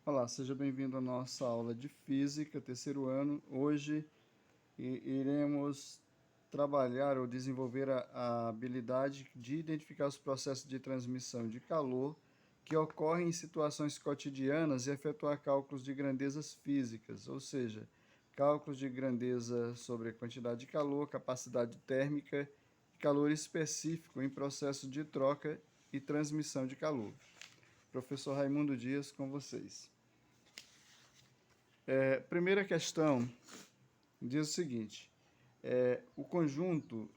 Olá, seja bem-vindo à nossa aula de Física, terceiro ano. Hoje iremos trabalhar ou desenvolver a habilidade de identificar os processos de transmissão de calor que ocorrem em situações cotidianas e efetuar cálculos de grandezas físicas, ou seja, cálculos de grandeza sobre a quantidade de calor, capacidade térmica e calor específico em processo de troca e transmissão de calor. Professor Raimundo Dias, com vocês. Primeira questão diz o seguinte: o conjunto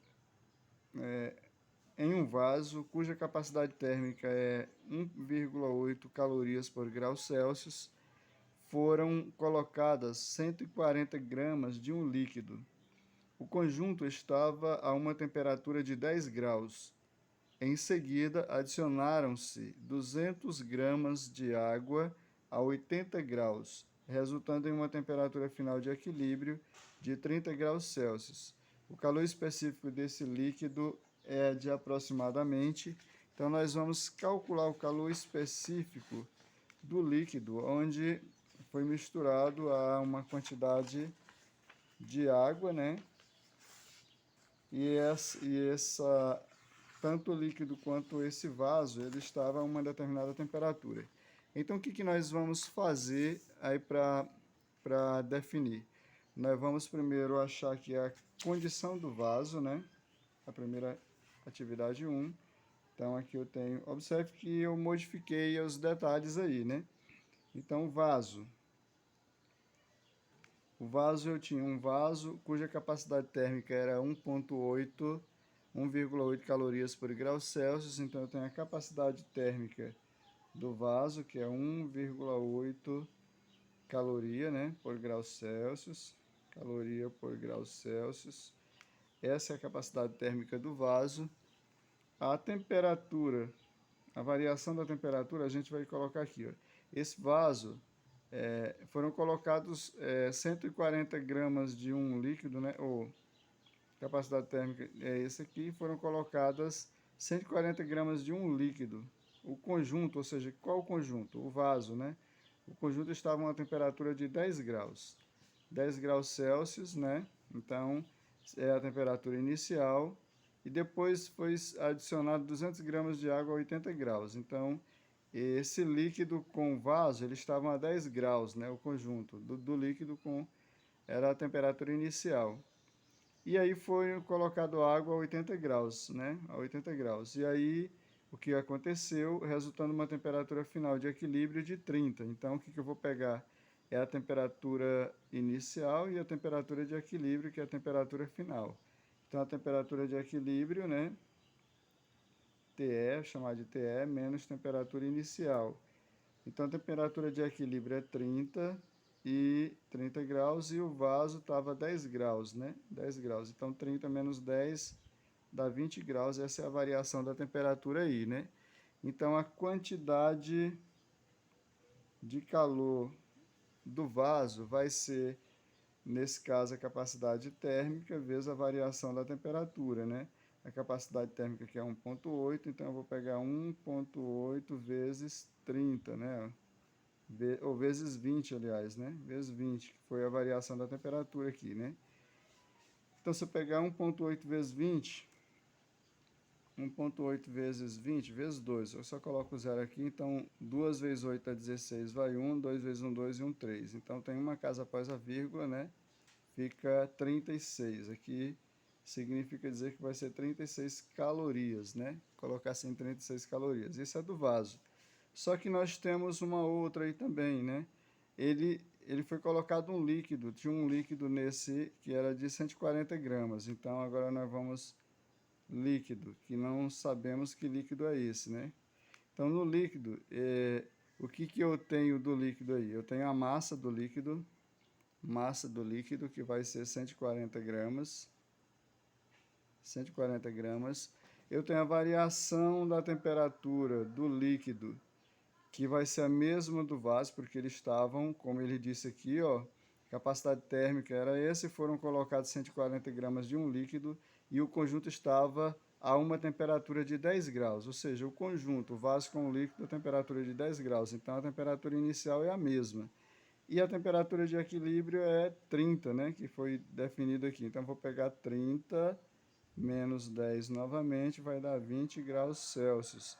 em um vaso cuja capacidade térmica é 1,8 calorias por grau Celsius foram colocadas 140 gramas de um líquido. O conjunto estava a uma temperatura de 10 graus. Em seguida, adicionaram-se 200 gramas de água a 80 graus, resultando em uma temperatura final de equilíbrio de 30 graus Celsius. O calor específico desse líquido é de aproximadamente. Então, nós vamos calcular o calor específico do líquido, onde foi misturado a uma quantidade de água, né? E essa tanto o líquido quanto esse vaso, ele estava a uma determinada temperatura. Então, o que nós vamos fazer aí para definir? Nós vamos primeiro achar aqui a condição do vaso, né? A primeira atividade 1. Então, aqui eu tenho... Observe que eu modifiquei os detalhes aí, né? Então, vaso. O vaso, eu tinha um vaso cuja capacidade térmica era 1,8 calorias por grau Celsius, então eu tenho a capacidade térmica do vaso, que é 1,8 caloria, né, por grau Celsius, caloria por grau Celsius. Essa é a capacidade térmica do vaso. A temperatura, a variação da temperatura, a gente vai colocar aqui, ó. Esse vaso, foram colocados 140 gramas de um líquido, né, ou capacidade térmica é esse aqui, foram colocadas 140 gramas de um líquido. O conjunto, ou seja, qual o conjunto? O vaso, né? O conjunto estava a uma temperatura de 10 graus. 10 graus Celsius, né? Então, é a temperatura inicial. E depois foi adicionado 200 gramas de água a 80 graus. Então, esse líquido com vaso, eles estavam a 10 graus, né? O conjunto do líquido com era a temperatura inicial. E aí foi colocado água a 80 graus, né? A 80 graus. E aí o que aconteceu, resultando uma temperatura final de equilíbrio de 30. Então o que eu vou pegar é a temperatura inicial e a temperatura de equilíbrio, que é a temperatura final. Então a temperatura de equilíbrio, né? TE, chamar de TE, menos temperatura inicial. Então a temperatura de equilíbrio é 30 graus e o vaso estava 10 graus, né? 10 graus. Então 30 menos 10 dá 20 graus, essa é a variação da temperatura aí, né? Então a quantidade de calor do vaso vai ser, nesse caso, a capacidade térmica vezes a variação da temperatura, né? A capacidade térmica que é 1,8, então eu vou pegar 1,8 vezes 30, né? Ou vezes 20, aliás, né? Vezes 20, que foi a variação da temperatura aqui, né? Então, se eu pegar 1,8 vezes 20, 1,8 vezes 20, vezes 2, eu só coloco o zero aqui, então 2 vezes 8 é 16, vai 1, 2 vezes 1, 2 e 1, 3. Então, tem uma casa após a vírgula, né? Fica 36. Aqui significa dizer que vai ser 36 calorias, né? Colocar assim 36 calorias. Isso é do vaso. Só que nós temos uma outra aí também, né? Ele foi colocado um líquido, tinha um líquido nesse que era de 140 gramas. Então agora nós vamos líquido, que não sabemos que líquido é esse, né? Então no líquido, o que eu tenho do líquido aí? Eu tenho a massa do líquido que vai ser 140 gramas. 140 gramas. Eu tenho a variação da temperatura do líquido, que vai ser a mesma do vaso, porque eles estavam, como ele disse aqui, ó, capacidade térmica era essa, e foram colocados 140 gramas de um líquido, e o conjunto estava a uma temperatura de 10 graus, ou seja, o conjunto, o vaso com o líquido, a temperatura de 10 graus. Então, a temperatura inicial é a mesma. E a temperatura de equilíbrio é 30, né, que foi definido aqui. Então, vou pegar 30 menos 10 novamente, vai dar 20 graus Celsius.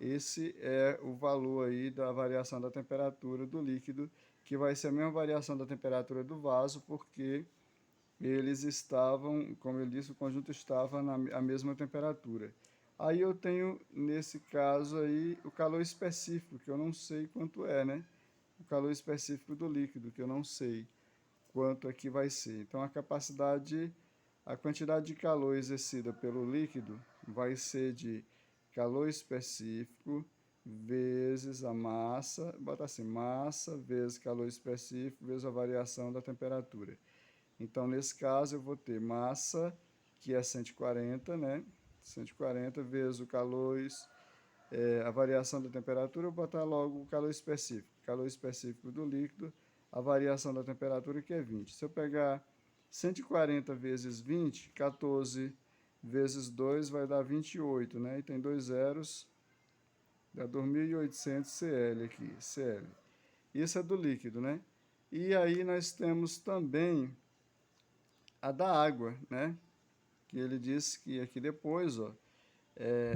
Esse é o valor aí da variação da temperatura do líquido, que vai ser a mesma variação da temperatura do vaso, porque eles estavam, como eu disse, o conjunto estava na a mesma temperatura. Aí eu tenho, nesse caso aí, o calor específico, que eu não sei quanto é, né? O calor específico do líquido, que eu não sei quanto aqui vai ser. Então, a quantidade de calor exercida pelo líquido vai ser de calor específico vezes a massa, bota assim, massa vezes calor específico vezes a variação da temperatura. Então, nesse caso, eu vou ter massa, que é 140, né? 140 vezes o calor, a variação da temperatura, eu vou botar logo o calor específico. Calor específico do líquido, a variação da temperatura, que é 20. Se eu pegar 140 vezes 20, 14 vezes 2 vai dar 28, né? E tem dois zeros, dá 2.800 Cl aqui, Cl. Isso é do líquido, né? E aí nós temos também a da água, né? Que ele disse que aqui depois, ó,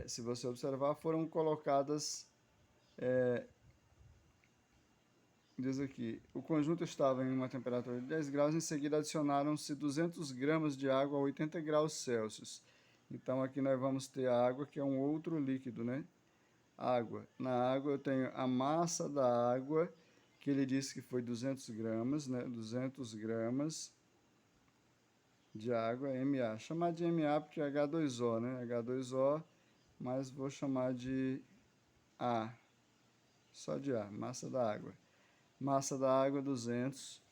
se você observar, foram colocadas, diz aqui, o conjunto estava em uma temperatura de 10 graus, em seguida adicionaram-se 200 gramas de água a 80 graus Celsius. Então aqui nós vamos ter a água, que é um outro líquido, né? Água. Na água eu tenho a massa da água, que ele disse que foi 200 gramas, né? 200 gramas de água, Ma. Chamar de Ma porque é H2O, né? H2O, mas vou chamar de A, só de A, massa da água. Massa da água 200.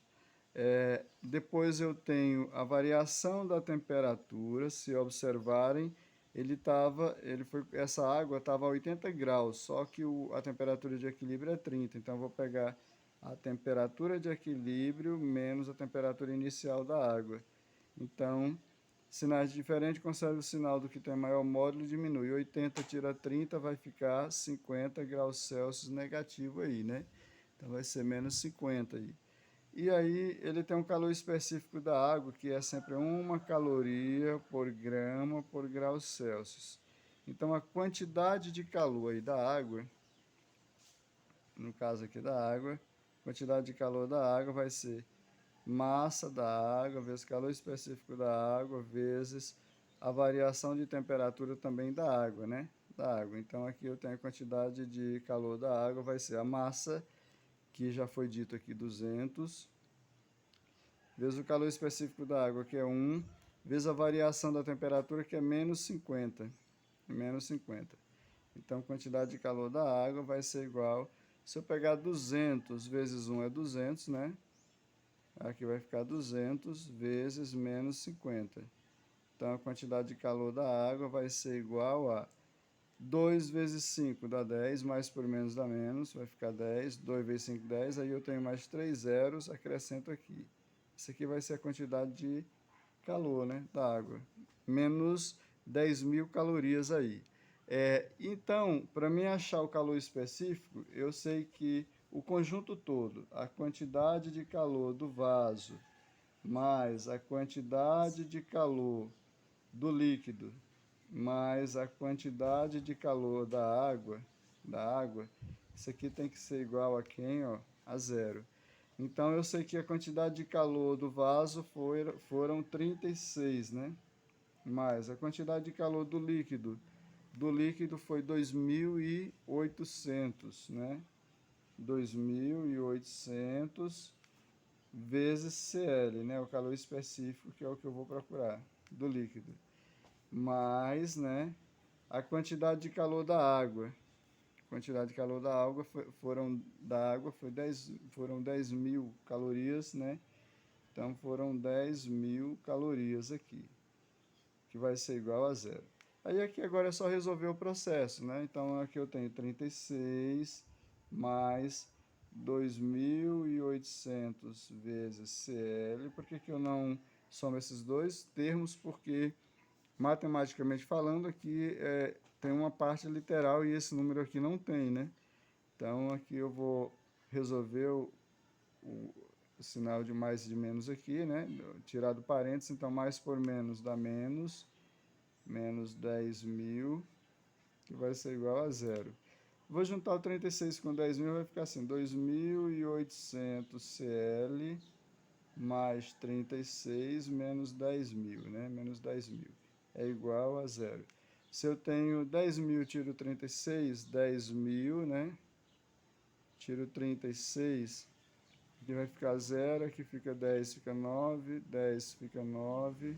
Depois eu tenho a variação da temperatura, se observarem, essa água estava a 80 graus, só que a temperatura de equilíbrio é 30, então eu vou pegar a temperatura de equilíbrio menos a temperatura inicial da água. Então, sinais diferentes, conserva o sinal do que tem maior módulo e diminui. 80 tira 30, vai ficar 50 graus Celsius negativo aí, né? Então vai ser menos 50 aí. E aí ele tem um calor específico da água, que é sempre 1 caloria por grama por grau Celsius. Então a quantidade de calor aí da água, no caso aqui da água, quantidade de calor da água vai ser massa da água vezes calor específico da água vezes a variação de temperatura também da água, né? Da água. Então aqui eu tenho a quantidade de calor da água, vai ser a massa, que já foi dito aqui 200, vezes o calor específico da água, que é 1, vezes a variação da temperatura, que é menos 50. Menos 50. Então, a quantidade de calor da água vai ser igual, se eu pegar 200 vezes 1 é 200, né? Aqui vai ficar 200 vezes menos 50. Então, a quantidade de calor da água vai ser igual a 2 vezes 5 dá 10, mais por menos dá menos, vai ficar 10, 2 vezes 5, 10, aí eu tenho mais 3 zeros, acrescento aqui. Isso aqui vai ser a quantidade de calor, né, da água, menos 10.000 calorias aí. Então, para mim achar o calor específico, eu sei que o conjunto todo, a quantidade de calor do vaso, mais a quantidade de calor do líquido, mais a quantidade de calor da água, isso aqui tem que ser igual a quem? Ó, a zero. Então, eu sei que a quantidade de calor do vaso foram 36, né? Mais a quantidade de calor do líquido foi 2.800, né? 2.800 vezes Cl, né? O calor específico, que é o que eu vou procurar, do líquido. Mais, né? A quantidade de calor da água. A quantidade de calor da água foram 10.000 calorias, né? Então foram 10.000 calorias aqui, que vai ser igual a zero. Aí aqui agora é só resolver o processo, né? Então aqui eu tenho 36 mais 2.800 vezes Cl. Por que eu não somo esses dois termos? Porque matematicamente falando, aqui tem uma parte literal e esse número aqui não tem, né? Então, aqui eu vou resolver o sinal de mais e de menos aqui, né? Tirar do parênteses, então mais por menos dá menos 10.000, que vai ser igual a zero. Vou juntar o 36 com 10.000, vai ficar assim, 2.800 CL mais 36 menos 10.000, né? Menos 10.000 é igual a zero. Se eu tenho 10.000, tiro 36, 10.000, né? Tiro 36, aqui vai ficar 0, aqui fica 10, fica 9, 10 fica 9,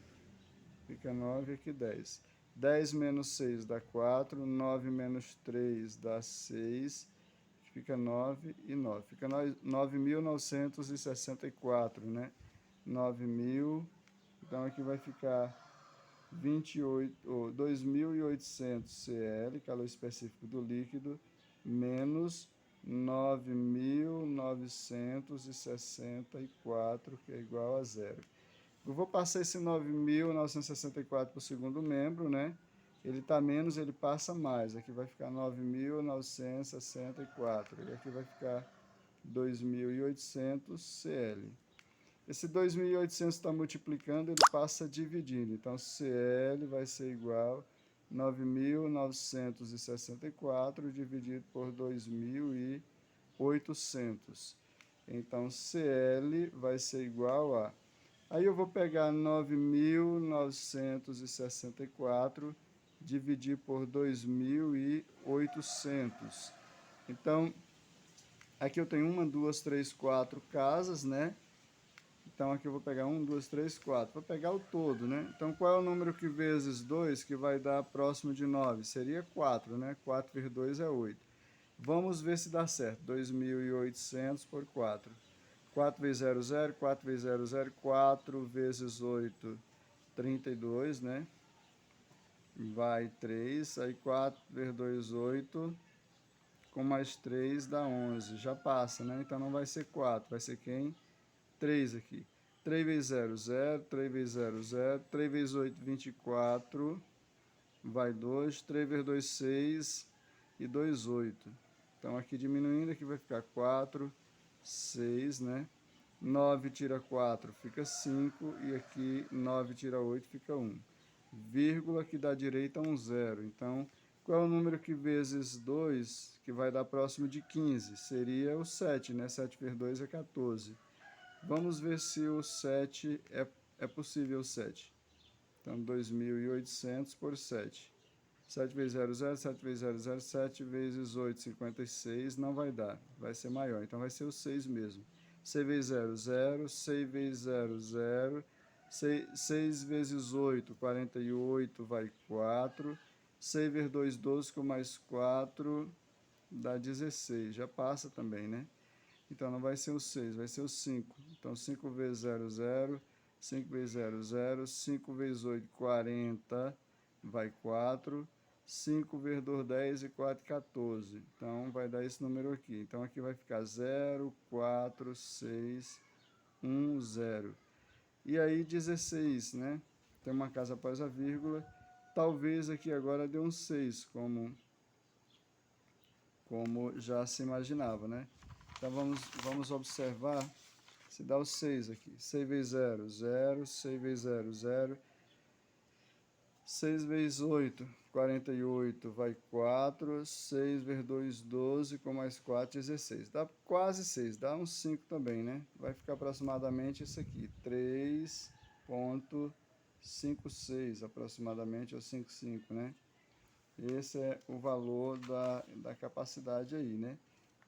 aqui 10. 10 menos 6 dá 4, 9 menos 3 dá 6, fica 9 e 9. Fica 9.964, né? 9.000, então aqui vai ficar 2.800 CL, calor específico do líquido, menos 9.964, que é igual a zero. Eu vou passar esse 9.964 para o segundo membro, né? Ele está menos, ele passa mais. Aqui vai ficar 9.964. E aqui vai ficar 2.800 CL. Esse 2.800 está multiplicando, ele passa dividindo. Então, CL vai ser igual a 9.964 dividido por 2.800. Então, CL vai ser igual a... Aí eu vou pegar 9.964, dividir por 2.800. Então, aqui eu tenho 1, 2, 3, 4 casas, né? Então, aqui eu vou pegar 1, 2, 3, 4. Vou pegar o todo, né? Então, qual é o número que vezes 2 que vai dar próximo de 9? Seria 4, né? 4 vezes 2 é 8. Vamos ver se dá certo. 2.800 por 4. 4 vezes 0, 0. 4 vezes 0, 0. 4 vezes 8, 32, né? Vai 3. Aí 4 vezes 2, 8. Com mais 3 dá 11. Já passa, né? Então não vai ser 4. Vai ser quem? 3 aqui. 3 vezes 0, 0. 3 vezes 0, 0. 3 vezes 8, 24. Vai 2. 3 vezes 2, 6. E 2, 8. Então, aqui diminuindo, aqui vai ficar 4, 6, né? 9 tira 4 fica 5. E aqui 9 tira 8 fica 1. Vírgula que dá direito a um zero. Então, qual é o número que vezes 2 que vai dar próximo de 15? Seria o 7, né? 7 vezes 2 é 14. Vamos ver se o 7 é possível o 7. Então, 2.800 por 7. 7 vezes 0, 0. 7 vezes 0, 0. 7 vezes 8, 56. Não vai dar. Vai ser maior. Então, vai ser o 6 mesmo. 6 vezes 0, 0. 6 vezes 0, 0. 6 vezes 8, 48. Vai 4. 6 vezes 2, 12. Com mais 4, dá 16. Já passa também, né? Então, não vai ser o 6, vai ser o 5. Então, 5 vezes 0, 0. 5 vezes 0, 0. 5 vezes 8, 40. Vai 4. 5 vezes 2, 10 e 4, 14. Então, vai dar esse número aqui. Então, aqui vai ficar 0, 4, 6, 1, 0. E aí, 16, né? Tem uma casa após a vírgula. Talvez aqui agora dê um 6, como já se imaginava, né? Então, vamos observar se dá o 6 aqui. 6 vezes 0, 0. 6 vezes 0, 0. 6 vezes 8, 48, vai 4. 6 vezes 2, 12, com mais 4, 16. Dá quase 6, dá uns 5 também, né? Vai ficar aproximadamente isso aqui, 3,56 aproximadamente, ou 5,5, né? Esse é o valor da capacidade aí, né?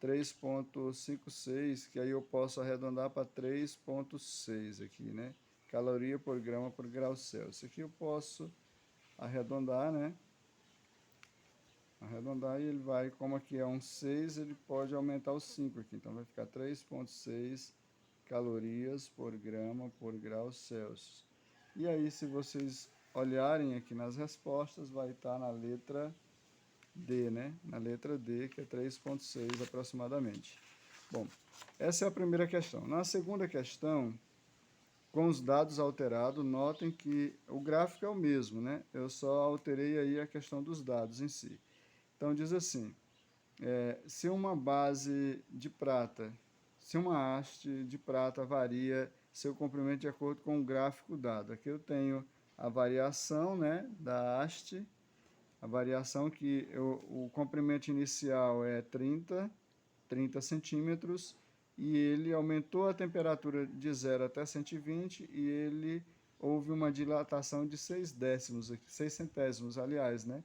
3,56, que aí eu posso arredondar para 3,6 aqui, né? Caloria por grama por grau Celsius. Aqui eu posso arredondar, né? Arredondar e ele vai, como aqui é um 6, ele pode aumentar o 5 aqui. Então vai ficar 3,6 calorias por grama por grau Celsius. E aí, se vocês olharem aqui nas respostas, vai estar na letra D, né? Na letra D, que é 3,6 aproximadamente. Bom, essa é a primeira questão. Na segunda questão, com os dados alterados. Notem que o gráfico é o mesmo, né? Eu só alterei aí a questão dos dados em si. Então, diz assim, se uma base de prata, se uma haste de prata varia seu comprimento de acordo com o gráfico dado. Aqui eu tenho a variação, né, da haste, a variação que o comprimento inicial é 30 centímetros, e ele aumentou a temperatura de 0 até 120 e ele houve uma dilatação de 6 décimos, 6 centésimos, aliás, né?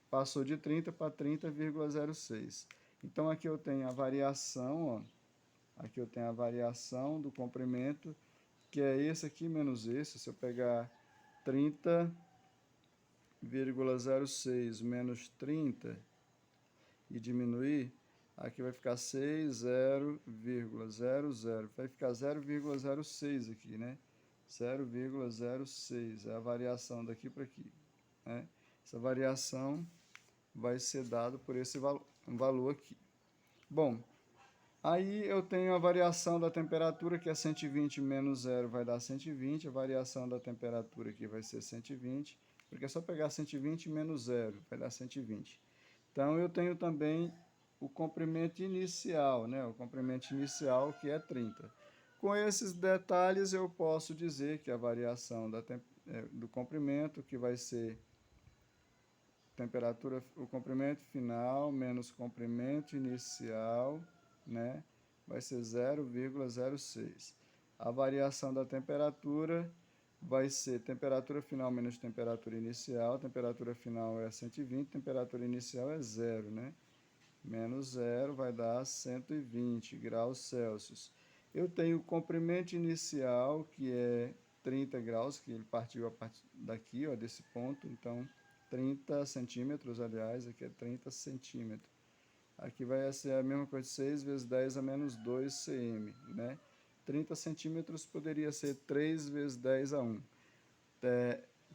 Passou de 30 para 30,06. Então aqui eu tenho a variação, ó, aqui eu tenho a variação do comprimento, que é esse aqui menos esse. Se eu pegar 30,06 menos 30 e diminuir, aqui vai ficar 6, 0,00, vai ficar 0,06 aqui, né? 0,06 é a variação daqui para aqui, né? Essa variação vai ser dada por esse valor aqui. Bom, aí eu tenho a variação da temperatura, que é 120 menos 0 vai dar 120, a variação da temperatura aqui vai ser 120, porque é só pegar 120 menos 0, vai dar 120. Então, eu tenho também o comprimento inicial, né? O comprimento inicial, que é 30. Com esses detalhes, eu posso dizer que a variação do comprimento, que vai ser temperatura, o comprimento final menos comprimento inicial, né? Vai ser 0,06. A variação da temperatura vai ser temperatura final menos temperatura inicial. Temperatura final é 120, temperatura inicial é 0, né? Menos 0 vai dar 120 graus Celsius. Eu tenho o comprimento inicial, que é 30 graus, que ele partiu a partir daqui, ó, desse ponto. Então, 30 centímetros, aliás, aqui é 30 centímetros. Aqui vai ser a mesma coisa, 6 vezes 10 a menos 2 cm, né? 30 centímetros poderia ser 3 vezes 10 a 1.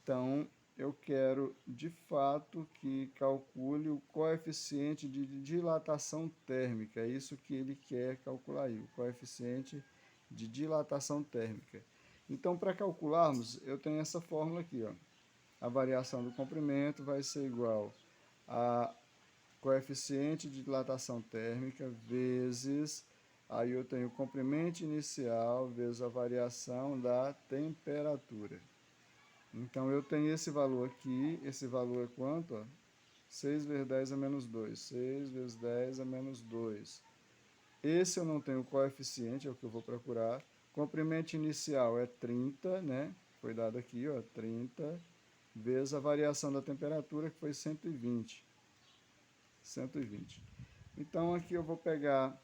Então, eu quero, de fato, que calcule o coeficiente de dilatação térmica. É isso que ele quer calcular aí, o coeficiente de dilatação térmica. Então, para calcularmos, eu tenho essa fórmula aqui, ó. A variação do comprimento vai ser igual a coeficiente de dilatação térmica vezes, aí eu tenho o comprimento inicial vezes a variação da temperatura. Então, eu tenho esse valor aqui, esse valor é quanto? Ó? 6 vezes 10 a menos 2, 6 vezes 10 a menos 2. Esse eu não tenho coeficiente, é o que eu vou procurar. Comprimento inicial é 30, né? Foi dado aqui, ó, 30, vezes a variação da temperatura, que foi 120. 120. Então, aqui eu vou pegar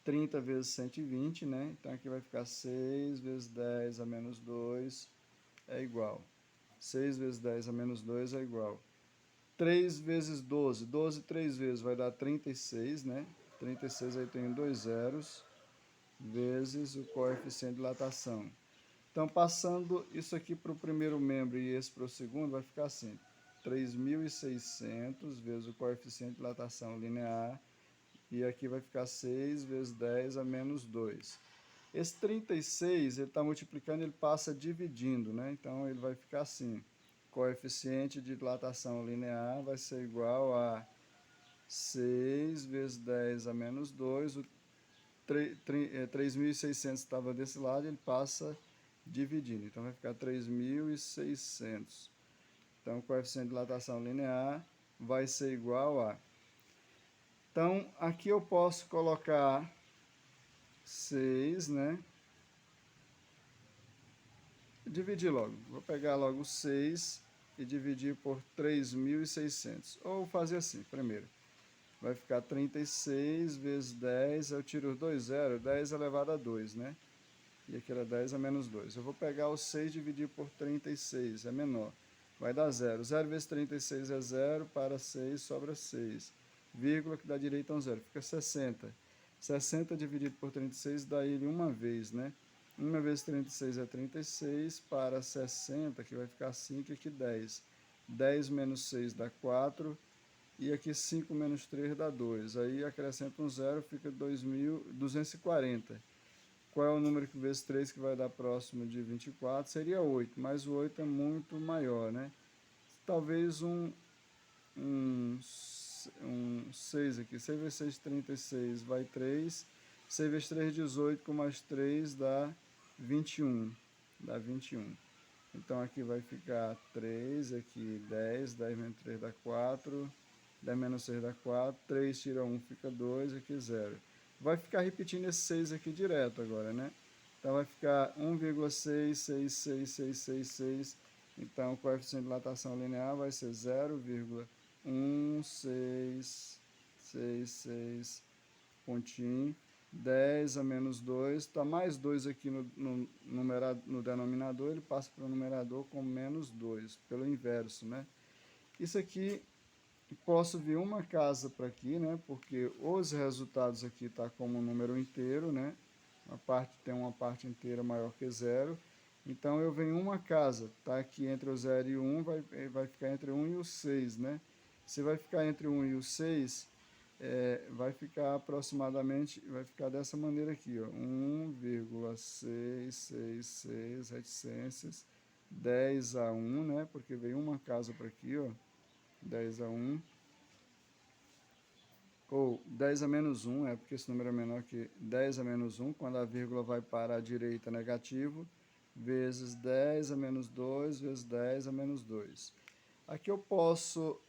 30 vezes 120, né? Então, aqui vai ficar 6 vezes 10 a menos 2 é igual. 6 vezes 10 a menos 2 é igual. 3 vezes 12, 12 3 vezes vai dar 36, né? 36 aí tem 2 zeros, vezes o coeficiente de dilatação. Então, passando isso aqui para o primeiro membro e esse para o segundo, vai ficar assim. 3.600 vezes o coeficiente de dilatação linear, e aqui vai ficar 6 vezes 10 a menos 2. Esse 36, ele está multiplicando, ele passa dividindo, né? Então, ele vai ficar assim. Coeficiente de dilatação linear vai ser igual a 6 vezes 10 a menos 2. O 3.600 estava desse lado, ele passa dividindo. Então, vai ficar 3.600. Então, o coeficiente de dilatação linear vai ser igual a... Então, aqui eu posso colocar 6, né? Dividir logo. Vou pegar logo 6 e dividir por 3.600. Ou fazer assim, primeiro. Vai ficar 36 vezes 10, eu tiro os 2 zeros, 10 elevado a 2, né? E aqui era 10 a menos 2. Eu vou pegar o 6 e dividir por 36, é menor. Vai dar 0. 0 vezes 36 é 0, para 6 sobra 6. Vírgula que dá direito a um 0, fica 60. 60 dividido por 36 dá ele uma vez, né? 1 vezes 36 é 36, para 60, que vai ficar 5, e aqui 10. 10 menos 6 dá 4, e aqui 5 menos 3 dá 2. Aí acrescenta um 0, fica 2.240. qual é o número que vezes 3 que vai dar próximo de 24? Seria 8, mas o 8 é muito maior, né? Talvez um 6 aqui. 6 vezes 6, 36, vai 3. 6 vezes 3, 18, com mais 3 dá 21. Dá 21. Então aqui vai ficar 3, aqui 10, 10 menos 3 dá 4, 10 menos 6 dá 4, 3 tira 1 fica 2, aqui 0. Vai ficar repetindo esse 6 aqui direto agora, né? Então vai ficar 1,6666666. Então o coeficiente de dilatação linear vai ser 0,1666, pontinho. 10 a menos 2, está mais 2 aqui no denominador, ele passa para o numerador com menos 2, pelo inverso, né? Isso aqui, posso vir uma casa para aqui, né? Porque os resultados aqui tá como um número inteiro, né? Tem uma parte inteira maior que 0. Então, eu venho uma casa, tá aqui entre o 0 e o 1, vai ficar entre o 1 e o 6, né? Se vai ficar entre o 1 e o 6, vai ficar aproximadamente, vai ficar dessa maneira aqui, ó, 1,666 reticências, 10 a 1, né? Porque veio uma casa para aqui, ó, 10 a 1, ou 10 a menos 1, porque esse número é menor que 10 a menos 1, quando a vírgula vai para a direita, negativo, vezes 10 a menos 2, vezes 10 a menos 2. Aqui eu posso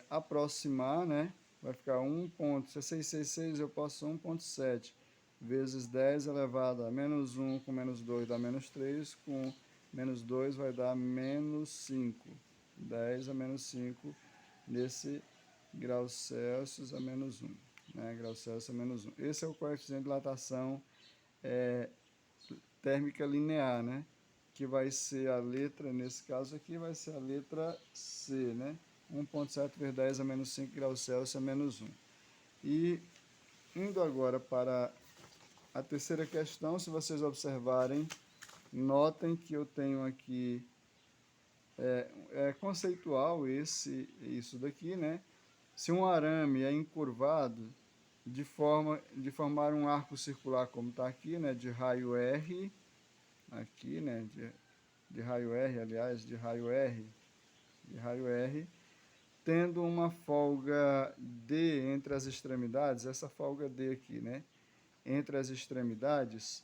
aproximar, né? Vai ficar 1,666, eu posso 1,7 vezes 10 elevado a menos 1 com menos 2 dá menos 3, com menos 2 vai dar menos 5. 10 a menos 5 nesse graus Celsius a menos 1. Né? Graus Celsius a menos 1. Esse é o coeficiente de dilatação térmica linear, né? Que vai ser a letra, nesse caso aqui, vai ser a letra C, né? 1,7 vezes 10 a menos 5 graus Celsius a menos 1. E indo agora para a terceira questão, se vocês observarem, notem que eu tenho aqui, conceitual isso daqui, né? Se um arame é encurvado, de formar um arco circular, como está aqui, né? De raio R, aqui, né? De raio R, aliás, de raio R, tendo uma folga D entre as extremidades, essa folga D aqui, né? Entre as extremidades,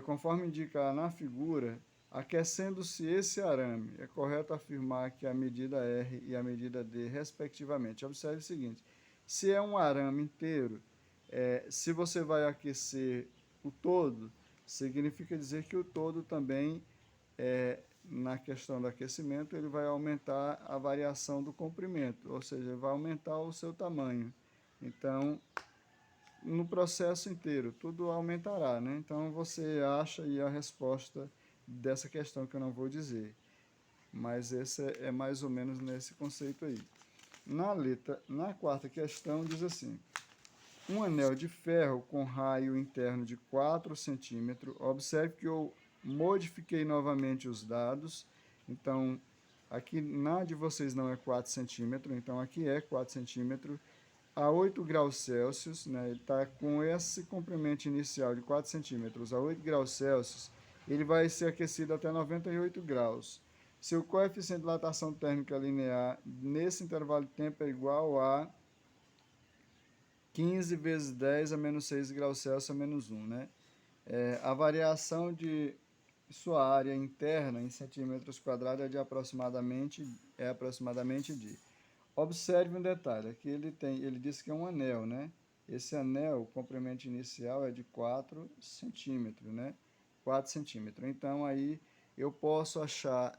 conforme indica na figura, aquecendo-se esse arame, é correto afirmar que a medida R e a medida D, respectivamente. Observe o seguinte, se é um arame inteiro, se você vai aquecer o todo, significa dizer que o todo também, na questão do aquecimento, ele vai aumentar a variação do comprimento, ou seja, vai aumentar o seu tamanho. Então, no processo inteiro, tudo aumentará, né? Então, você acha aí a resposta dessa questão que eu não vou dizer. Mas esse é mais ou menos nesse conceito aí. Na quarta questão, diz assim: um anel de ferro com raio interno de 4 centímetros. Observe que eu modifiquei novamente os dados. Então, aqui na de vocês não é 4 centímetros, então aqui é 4 centímetros. A 8 graus Celsius, né, ele está com esse comprimento inicial de 4 centímetros a 8 graus Celsius, ele vai ser aquecido até 98 graus. Se o coeficiente de dilatação térmica linear nesse intervalo de tempo é igual a 15 vezes 10 a menos 6 graus Celsius a menos 1, né? A variação de sua área interna em centímetros quadrados é aproximadamente de. Observe um detalhe, aqui ele diz que é um anel, né? Esse anel, o comprimento inicial é de 4 centímetros, né? 4 centímetros. Então, aí eu posso achar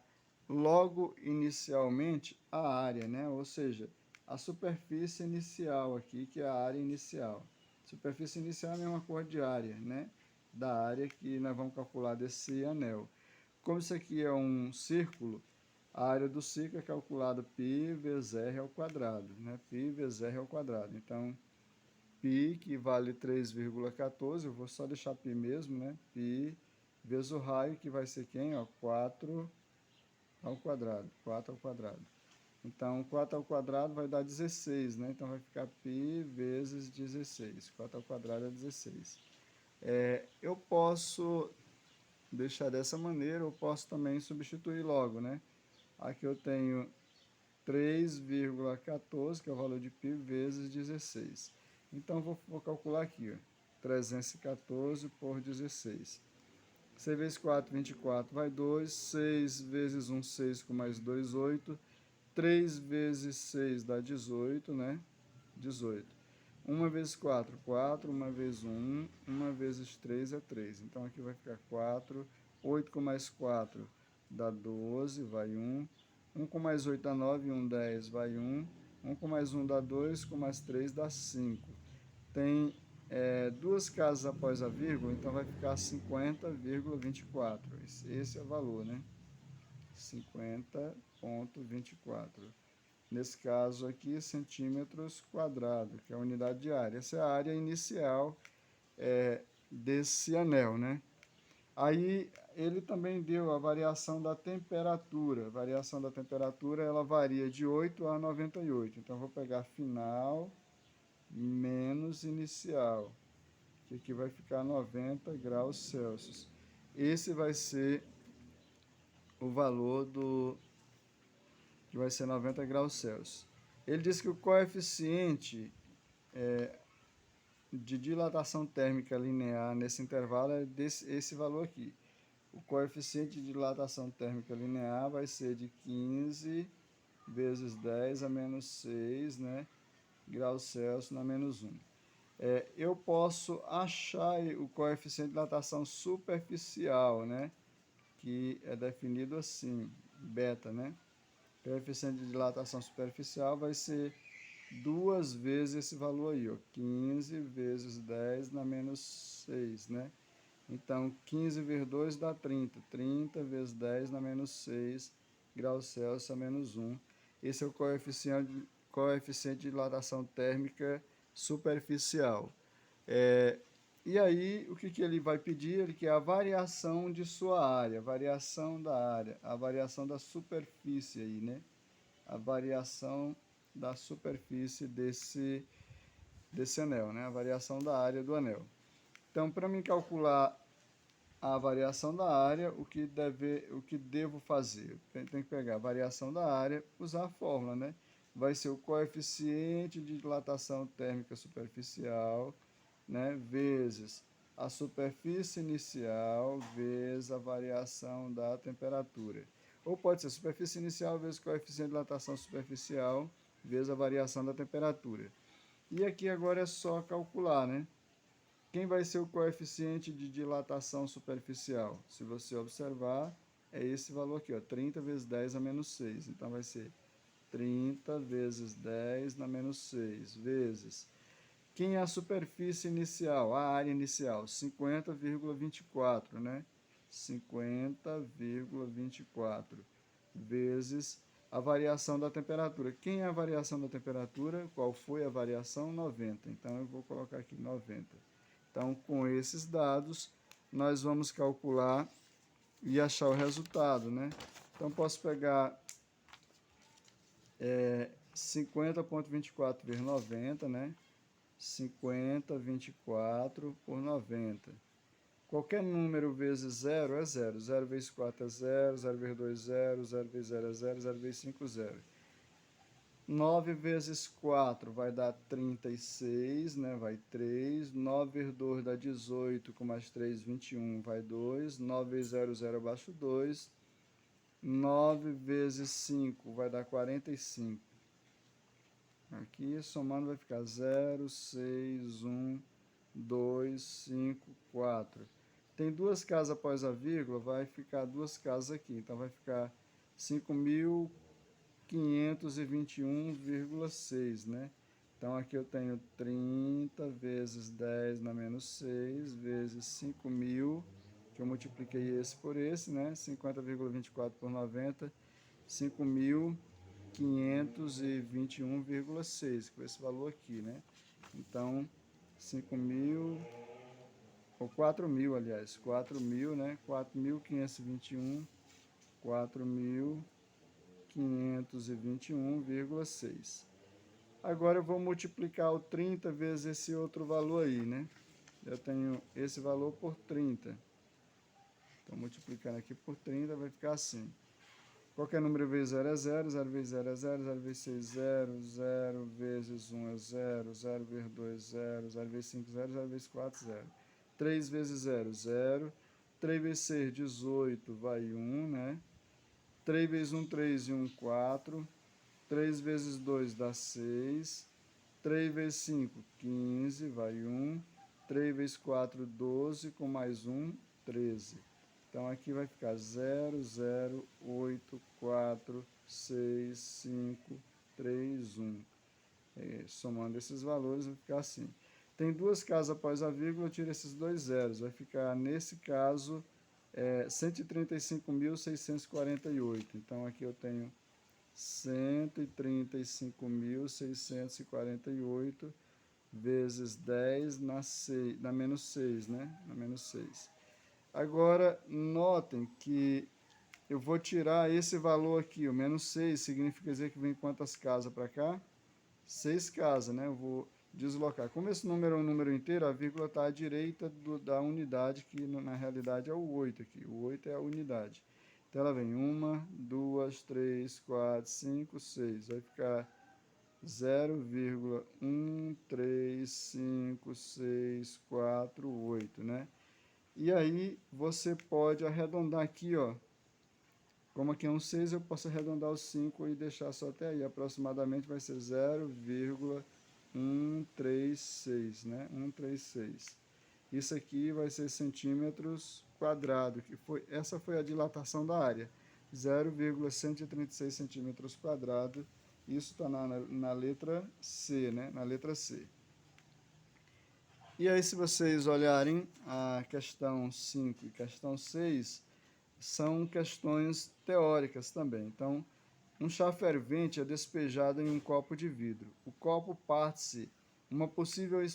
logo inicialmente a área, né? Ou seja, a superfície inicial aqui, que é a área inicial. Superfície inicial é a mesma coisa de área, né? Da área que nós vamos calcular desse anel. Como isso aqui é um círculo, a área do círculo é calculada π vezes r ao quadrado, né? Π vezes r ao quadrado. Então, π, que vale 3,14, eu vou só deixar π mesmo, né? Π vezes o raio, que vai ser quem? Ó, 4 ao quadrado. 4 ao quadrado. Então, 4 ao quadrado vai dar 16, né? Então, vai ficar π vezes 16. 4 ao quadrado é 16. Eu posso deixar dessa maneira, eu posso também substituir logo, né? Aqui eu tenho 3,14, que é o valor de π, vezes 16. Então, vou calcular aqui, ó, 314 por 16. 6 vezes 4, 24, vai 2. 6 vezes 1, 6, com mais 2, 8. 3 vezes 6 dá 18, né? 18. 1 vezes 4, 4. 1 vezes 1, 1 vezes 3 é 3. Então, aqui vai ficar 4. 8 com mais 4 dá 12, vai 1. 1 com mais 8 dá 9, 1, 10, vai 1. 1 com mais 1 dá 2, com mais 3 dá 5. Tem duas casas após a vírgula, então vai ficar 50,24. Esse é o valor, né? 50,24. Nesse caso aqui, centímetros quadrados, que é a unidade de área. Essa é a área inicial desse anel, né? Aí ele também deu a variação da temperatura. A variação da temperatura ela varia de 8 a 98. Então, eu vou pegar final menos inicial, que aqui vai ficar 90 graus Celsius. Esse vai ser o valor que vai ser 90 graus Celsius. Ele diz que o coeficiente de dilatação térmica linear nesse intervalo é esse valor aqui. O coeficiente de dilatação térmica linear vai ser de 15 vezes 10 a menos 6, né, graus Celsius na menos 1. Eu posso achar o coeficiente de dilatação superficial, né, que é definido assim, beta, né? O coeficiente de dilatação superficial vai ser duas vezes esse valor aí, ó, 15 vezes 10 na menos 6, né? Então, 15 vezes 2 dá 30. 30 vezes 10 na menos 6 graus Celsius a menos 1. Esse é o coeficiente de dilatação térmica superficial. E aí, o que ele vai pedir? Ele quer a variação de sua área, variação da área, a variação da superfície aí, né? A variação da superfície desse anel, né? A variação da área do anel. Então, para mim calcular a variação da área, o que devo fazer? Tem que pegar a variação da área, usar a fórmula, né? Vai ser o coeficiente de dilatação térmica superficial, né, vezes a superfície inicial vezes a variação da temperatura. Ou pode ser superfície inicial vezes o coeficiente de dilatação superficial vezes a variação da temperatura. E aqui agora é só calcular, né? Quem vai ser o coeficiente de dilatação superficial? Se você observar, é esse valor aqui, ó, 30 vezes 10 a menos 6. Então, vai ser 30 vezes 10 na menos 6, vezes... Quem é a superfície inicial? A área inicial, 50,24, né? 50,24 vezes a variação da temperatura. Quem é a variação da temperatura? Qual foi a variação? 90. Então, eu vou colocar aqui 90. Então, com esses dados, nós vamos calcular e achar o resultado, né? Então, posso pegar 50,24 vezes 90, né? 50, 24 por 90. Qualquer número vezes 0 é 0. 0 vezes 4 é 0, 0 vezes 2 é 0, 0 vezes 0 é 0, 0 vezes 5 é 0. 9 vezes 4 vai dar 36, né? Vai 3. 9 vezes 2 dá 18, com mais 3, 21, vai 2. 9 vezes 0, 0 abaixo 2. 9 vezes 5 vai dar 45. Aqui, somando, vai ficar 0, 6, 1, 2, 5, 4. Tem duas casas após a vírgula, vai ficar duas casas aqui. Então, vai ficar 5.521,6, né? Então, aqui eu tenho 30 vezes 10 na menos 6, vezes 5.000, que eu multipliquei esse por esse, né? 50,24 por 90, 5.521,6, que foi esse valor aqui, né? Então, 5.000, ou 4.000, aliás, 4.000, né? 4.521, 521,6. Agora eu vou multiplicar o 30 vezes esse outro valor aí, né? Eu tenho esse valor por 30. Então, multiplicando aqui por 30, vai ficar assim. Qualquer número vezes 0 é 0, 0 vezes 0 é 0, 0 vezes 6 é 0, 0 vezes 1 é 0, 0 vezes 2 é 0, 0 vezes 5 é 0, 0 vezes 4 é 0. 3 vezes 0, 0. 3 vezes 6, 18, vai 1, né? 3 vezes 1, 3 e 1, 4. 3 vezes 2 dá 6. 3 vezes 5, 15, vai 1. 3 vezes 4, 12, com mais 1, 13. Então, aqui vai ficar 0, 0, 8, 4, 6, 5, 3, 1. Somando esses valores, vai ficar assim. Tem duas casas após a vírgula, eu tiro esses dois zeros. Vai ficar, nesse caso, 135.648. Então, aqui eu tenho 135.648 vezes 10 na menos 6, né? Na menos 6. Agora, notem que eu vou tirar esse valor aqui, o menos 6, significa dizer que vem quantas casas para cá? 6 casas, né? Eu vou deslocar. Como esse número é um número inteiro, a vírgula está à direita da unidade, que na realidade é o 8 aqui. O 8 é a unidade. Então, ela vem 1, 2, 3, 4, 5, 6. Vai ficar 0,1356648, né? E aí, você pode arredondar aqui, ó. Como aqui é um 6, eu posso arredondar o 5 e deixar só até aí. Aproximadamente vai ser 0,136, né? 136. Isso aqui vai ser centímetros quadrados, essa foi a dilatação da área. 0,136 centímetros quadrados. Isso está na letra C, né? Na letra C. E aí, se vocês olharem a questão 5 e questão 6, são questões teóricas também. Então, um chá fervente é despejado em um copo de vidro. O copo parte-se. Uma possível